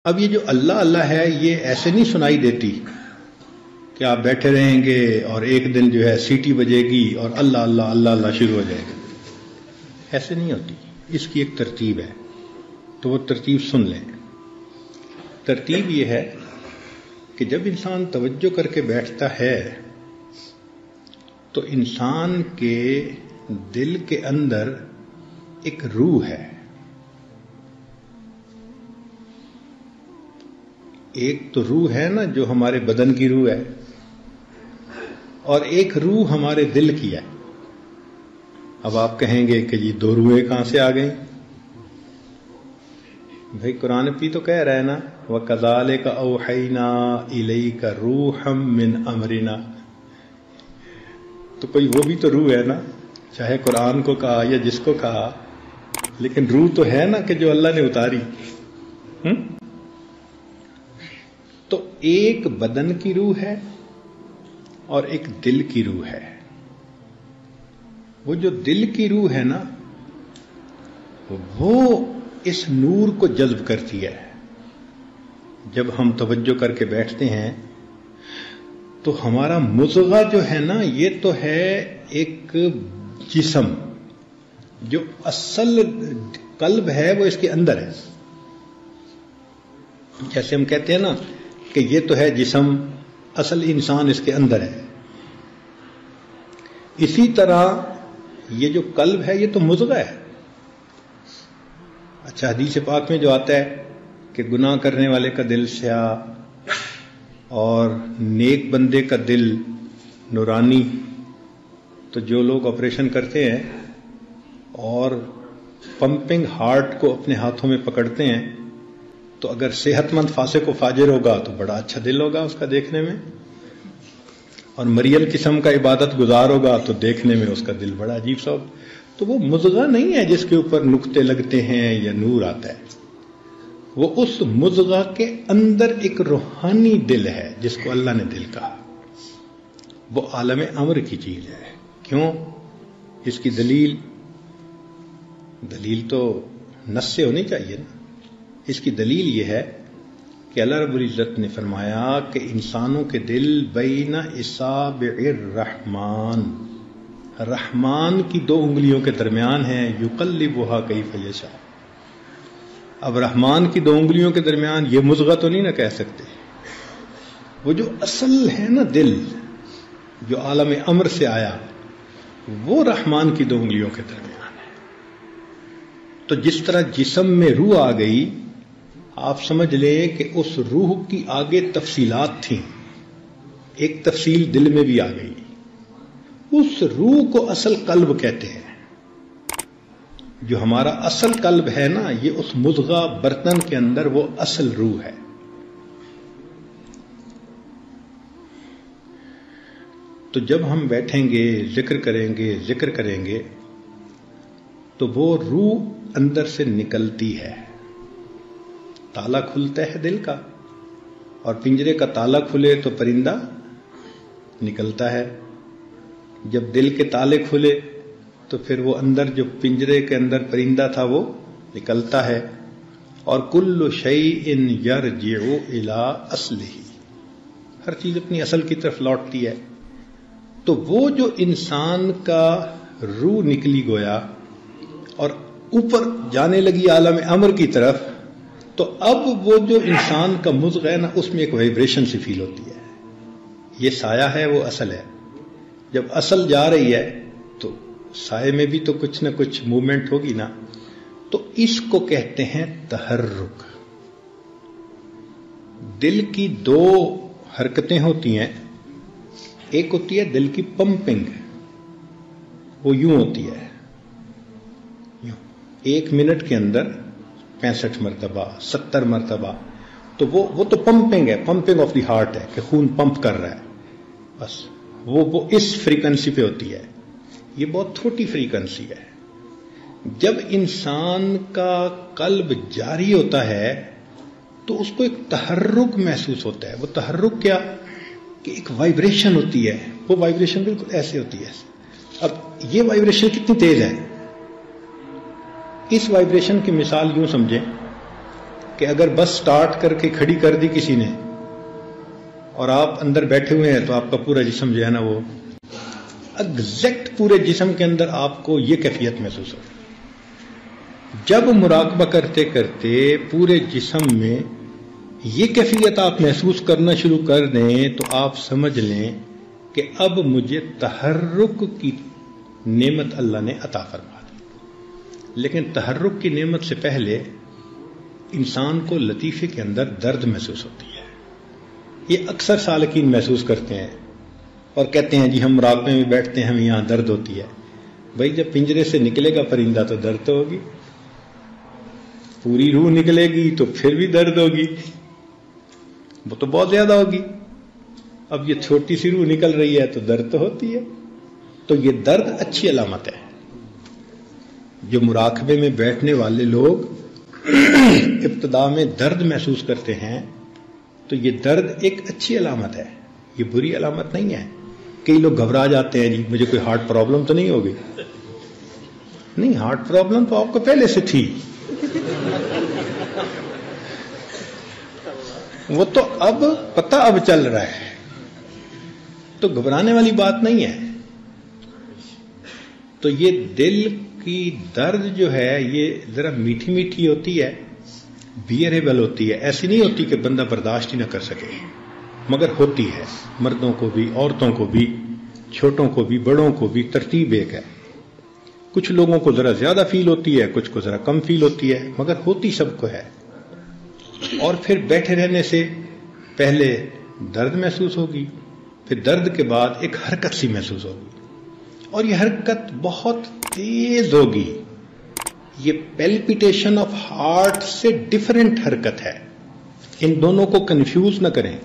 اب یہ جو اللہ اللہ ہے یہ ایسے نہیں سنائی دیتی کہ آپ بیٹھے رہیں گے اور ایک دن جو ہے سیٹی بجے گی اور اللہ اللہ اللہ اللہ شروع ہو جائے گا. ایسے نہیں ہوتی. اس کی ایک ترتیب ہے، تو وہ ترتیب سن لیں. ترتیب یہ ہے کہ جب انسان توجہ کر کے بیٹھتا ہے تو انسان کے دل کے اندر ایک روح ہے. ایک تو روح ہے نا جو ہمارے بدن کی روح ہے، اور ایک روح ہمارے دل کی ہے. اب آپ کہیں گے کہ جی دو روحیں کہاں سے آ گئیں؟ بھائی قرآن بھی تو کہہ رہا ہے نا وَكَذَلِكَ أَوْحَيْنَا إِلَيْكَ رُوحًا مِّنْ أَمْرِنَا. تو کوئی وہ بھی تو روح ہے نا، چاہے قرآن کو کہا یا جس کو کہا، لیکن روح تو ہے نا کہ جو اللہ نے اتاری. تو ایک بدن کی روح ہے اور ایک دل کی روح ہے. وہ جو دل کی روح ہے نا وہ اس نور کو جذب کرتی ہے. جب ہم توجہ کر کے بیٹھتے ہیں تو ہمارا مضغہ جو ہے نا یہ تو ہے ایک جسم، جو اصل قلب ہے وہ اس کے اندر ہے. جیسے ہم کہتے ہیں نا کہ یہ تو ہے جسم، اصل انسان اس کے اندر ہے. اسی طرح یہ جو قلب ہے یہ تو مضغہ ہے. اچھا حدیث پاک میں جو آتا ہے کہ گناہ کرنے والے کا دل سیاہ اور نیک بندے کا دل نورانی. تو جو لوگ آپریشن کرتے ہیں اور پمپنگ ہارٹ کو اپنے ہاتھوں میں پکڑتے ہیں تو اگر صحت مند فاسق و فاجر ہوگا تو بڑا اچھا دل ہوگا اس کا دیکھنے میں، اور مریل قسم کا عبادت گزار ہوگا تو دیکھنے میں اس کا دل بڑا عجیب سا ہوگا. تو وہ مضغہ نہیں ہے جس کے اوپر نقطے لگتے ہیں یا نور آتا ہے. وہ اس مضغہ کے اندر ایک روحانی دل ہے جس کو اللہ نے دل کہا. وہ عالم امر کی چیز ہے. کیوں؟ اس کی دلیل تو نص سے ہونی چاہیے نا. اس کی دلیل یہ ہے کہ اللہ رب العزت نے فرمایا کہ انسانوں کے دل بین اصابع الرحمن، رحمان کی دو انگلیوں کے درمیان ہیں، یقلبھا کیف یشاء. اب رحمان کی دو انگلیوں کے درمیان یہ مضغہ تو نہیں نہ کہہ سکتے. وہ جو اصل ہے نا دل جو عالم امر سے آیا وہ رحمان کی دو انگلیوں کے درمیان ہے. تو جس طرح جسم میں روح آ گئی، آپ سمجھ لیں کہ اس روح کی آگے تفصیلات تھیں. ایک تفصیل دل میں بھی آ گئی. اس روح کو اصل قلب کہتے ہیں. جو ہمارا اصل قلب ہے نا یہ اس مضغہ برتن کے اندر وہ اصل روح ہے. تو جب ہم بیٹھیں گے ذکر کریں گے تو وہ روح اندر سے نکلتی ہے. تالا کھلتا ہے دل کا، اور پنجرے کا تالا کھلے تو پرندہ نکلتا ہے. جب دل کے تالے کھلے تو پھر وہ اندر جو پنجرے کے اندر پرندہ تھا وہ نکلتا ہے. اور کل شیء یرجع الی اصلہ، ہر چیز اپنی اصل کی طرف لوٹتی ہے. تو وہ جو انسان کا روح نکلی گویا اور اوپر جانے لگی عالم امر کی طرف، تو اب وہ جو انسان کا مضغہ ہے نا اس میں ایک وائبریشن سی فیل ہوتی ہے. یہ سایہ ہے وہ اصل ہے. جب اصل جا رہی ہے تو سائے میں بھی تو کچھ نہ کچھ موومنٹ ہوگی نا. تو اس کو کہتے ہیں تحرک. دل کی دو حرکتیں ہوتی ہیں. ایک ہوتی ہے دل کی پمپنگ، وہ یوں ہوتی ہے، یوں 1 منٹ کے اندر 65 مرتبہ 70 مرتبہ. تو وہ تو پمپنگ ہے، پمپنگ آف دی ہارٹ ہے کہ خون پمپ کر رہا ہے. بس وہ اس فریکوینسی پہ ہوتی ہے. یہ بہت چھوٹی فریکوینسی ہے. جب انسان کا قلب جاری ہوتا ہے تو اس کو ایک تحرک محسوس ہوتا ہے. وہ تحرک کیا کہ ایک وائبریشن ہوتی ہے. وہ وائبریشن بالکل ایسے ہوتی ہے. اب یہ وائبریشن کتنی تیز ہے؟ اس وائبریشن کی مثال یوں سمجھیں کہ اگر بس سٹارٹ کر کے کھڑی کر دی کسی نے اور آپ اندر بیٹھے ہوئے ہیں تو آپ کا پورا جسم جو ہے نا وہ ایگزیکٹ پورے جسم کے اندر آپ کو یہ کیفیت محسوس ہو. جب مراقبہ کرتے کرتے پورے جسم میں یہ کیفیت آپ محسوس کرنا شروع کر دیں تو آپ سمجھ لیں کہ اب مجھے تحرک کی نعمت اللہ نے عطا فرما دی. لیکن تحرک کی نعمت سے پہلے انسان کو لطیفے کے اندر درد محسوس ہوتی ہے. یہ اکثر سالکین محسوس کرتے ہیں اور کہتے ہیں جی ہم مراقبے میں بیٹھتے ہیں ہمیں یہاں درد ہوتی ہے. بھائی جب پنجرے سے نکلے گا پرندہ تو درد تو ہوگی, پوری روح نکلے گی تو پھر بھی درد ہوگی, وہ تو بہت زیادہ ہوگی. اب یہ چھوٹی سی روح نکل رہی ہے تو درد تو ہوتی ہے. تو یہ درد اچھی علامت ہے. جو مراقبے میں بیٹھنے والے لوگ ابتدا میں درد محسوس کرتے ہیں تو یہ درد ایک اچھی علامت ہے, یہ بری علامت نہیں ہے. کئی لوگ گھبرا جاتے ہیں جی مجھے کوئی ہارٹ پرابلم تو نہیں ہوگی. نہیں, ہارٹ پرابلم تو آپ کو پہلے سے تھی, وہ تو اب پتہ اب چل رہا ہے, تو گھبرانے والی بات نہیں ہے. تو یہ دل کی درد جو ہے یہ ذرا میٹھی میٹھی ہوتی ہے, بیئریبل ہوتی ہے, ایسی نہیں ہوتی کہ بندہ برداشت ہی نہ کر سکے, مگر ہوتی ہے. مردوں کو بھی, عورتوں کو بھی, چھوٹوں کو بھی, بڑوں کو بھی, ترتیب ایک ہے. کچھ لوگوں کو ذرا زیادہ فیل ہوتی ہے, کچھ کو ذرا کم فیل ہوتی ہے, مگر ہوتی سب کو ہے. اور پھر بیٹھے رہنے سے پہلے درد محسوس ہوگی, پھر درد کے بعد ایک حرکت سی محسوس ہوگی, اور یہ حرکت بہت تیز ہوگی. یہ پیلپیٹیشن آف ہارٹ سے ڈیفرنٹ حرکت ہے, ان دونوں کو کنفیوز نہ کریں.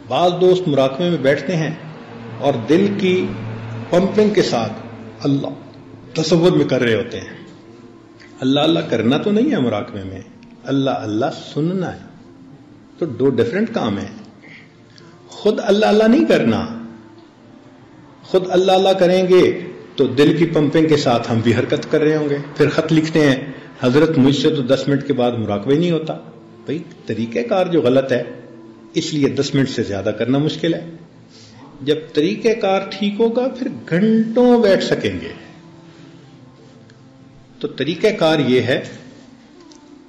بعض دوست مراقبے میں بیٹھتے ہیں اور دل کی پمپنگ کے ساتھ اللہ تصور میں کر رہے ہوتے ہیں. اللہ اللہ کرنا تو نہیں ہے مراقبے میں, اللہ اللہ سننا ہے. تو دو ڈیفرنٹ کام ہیں. خود اللہ اللہ نہیں کرنا, خود اللہ اللہ کریں گے تو دل کی پمپنگ کے ساتھ ہم بھی حرکت کر رہے ہوں گے. پھر خط لکھتے ہیں حضرت مجھ سے تو 10 منٹ کے بعد مراقبہ ہی نہیں ہوتا. بھائی طریقہ کار جو غلط ہے اس لیے 10 منٹ سے زیادہ کرنا مشکل ہے. جب طریقہ کار ٹھیک ہوگا پھر گھنٹوں بیٹھ سکیں گے. تو طریقہ کار یہ ہے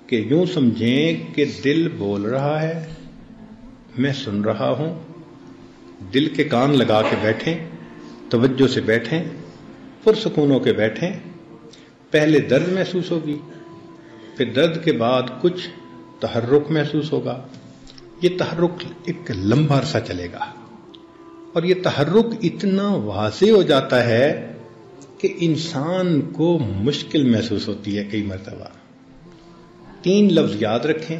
کہ یوں سمجھیں کہ دل بول رہا ہے, میں سن رہا ہوں. دل کے کان لگا کے بیٹھیں, توجہ سے بیٹھیں, پرسکون ہو کے بیٹھیں. پہلے درد محسوس ہوگی, پھر درد کے بعد کچھ تحرک محسوس ہوگا. یہ تحرک ایک لمبا عرصہ چلے گا, اور یہ تحرک اتنا واضح ہو جاتا ہے کہ انسان کو مشکل محسوس ہوتی ہے کئی مرتبہ. 3 لفظ یاد رکھیں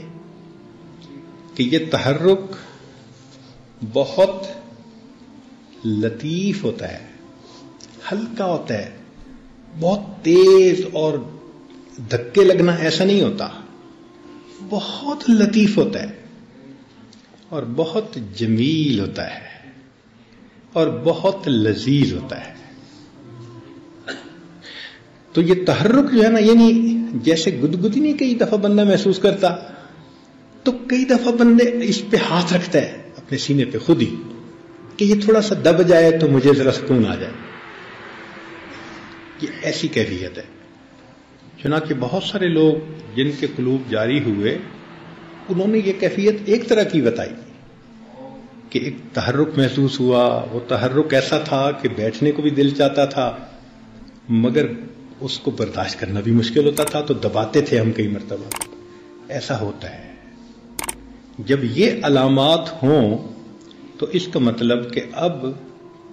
کہ یہ تحرک بہت لطیف ہوتا ہے, ہلکا ہوتا ہے, بہت تیز اور دھکے لگنا ایسا نہیں ہوتا, بہت لطیف ہوتا ہے اور بہت جمیل ہوتا ہے اور بہت لذیذ ہوتا ہے. تو یہ تحرک جو ہے نا, یعنی جیسے گدگدی نہیں کئی دفعہ بندہ محسوس کرتا, تو کئی دفعہ بندے اس پہ ہاتھ رکھتا ہے اپنے سینے پہ خود ہی کہ یہ تھوڑا سا دب جائے تو مجھے ذرا سکون آ جائے. یہ ایسی کیفیت ہے. چنانچہ بہت سارے لوگ جن کے قلوب جاری ہوئے انہوں نے یہ کیفیت ایک طرح کی بتائی کہ ایک تحرک محسوس ہوا. وہ تحرک ایسا تھا کہ بیٹھنے کو بھی دل چاہتا تھا مگر اس کو برداشت کرنا بھی مشکل ہوتا تھا, تو دباتے تھے ہم کئی مرتبہ. ایسا ہوتا ہے. جب یہ علامات ہوں تو اس کا مطلب کہ اب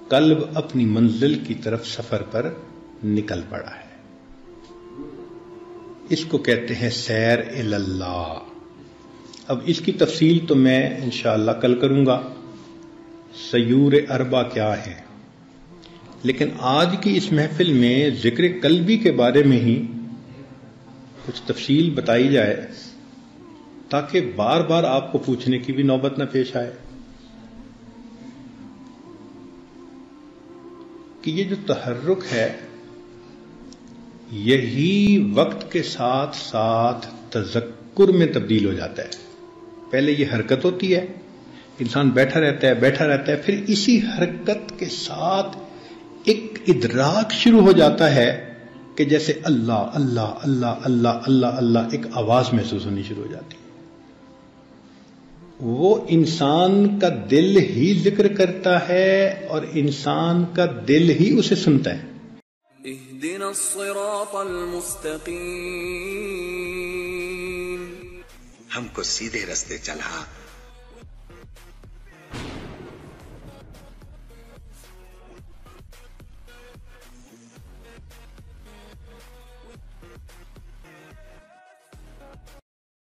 قلب اپنی منزل کی طرف سفر پر نکل پڑا ہے. اس کو کہتے ہیں سیر اللہ. اب اس کی تفصیل تو میں انشاءاللہ کل کروں گا, سیور اربع کیا ہے. لیکن آج کی اس محفل میں ذکر قلبی کے بارے میں ہی کچھ تفصیل بتائی جائے تاکہ بار بار آپ کو پوچھنے کی بھی نوبت نہ پیش آئے کہ یہ جو تحرک ہے یہی وقت کے ساتھ ساتھ تذکر میں تبدیل ہو جاتا ہے. پہلے یہ حرکت ہوتی ہے، انسان بیٹھا رہتا ہے، پھر اسی حرکت کے ساتھ ایک ادراک شروع ہو جاتا ہے کہ جیسے اللہ اللہ اللہ اللہ اللہ اللہ ایک آواز محسوس ہونی شروع ہو جاتی ہے. وہ انسان کا دل ہی ذکر کرتا ہے اور انسان کا دل ہی اسے سنتا ہے. اهدنا الصراط المستقیم، ہم کو سیدھے رستے چلا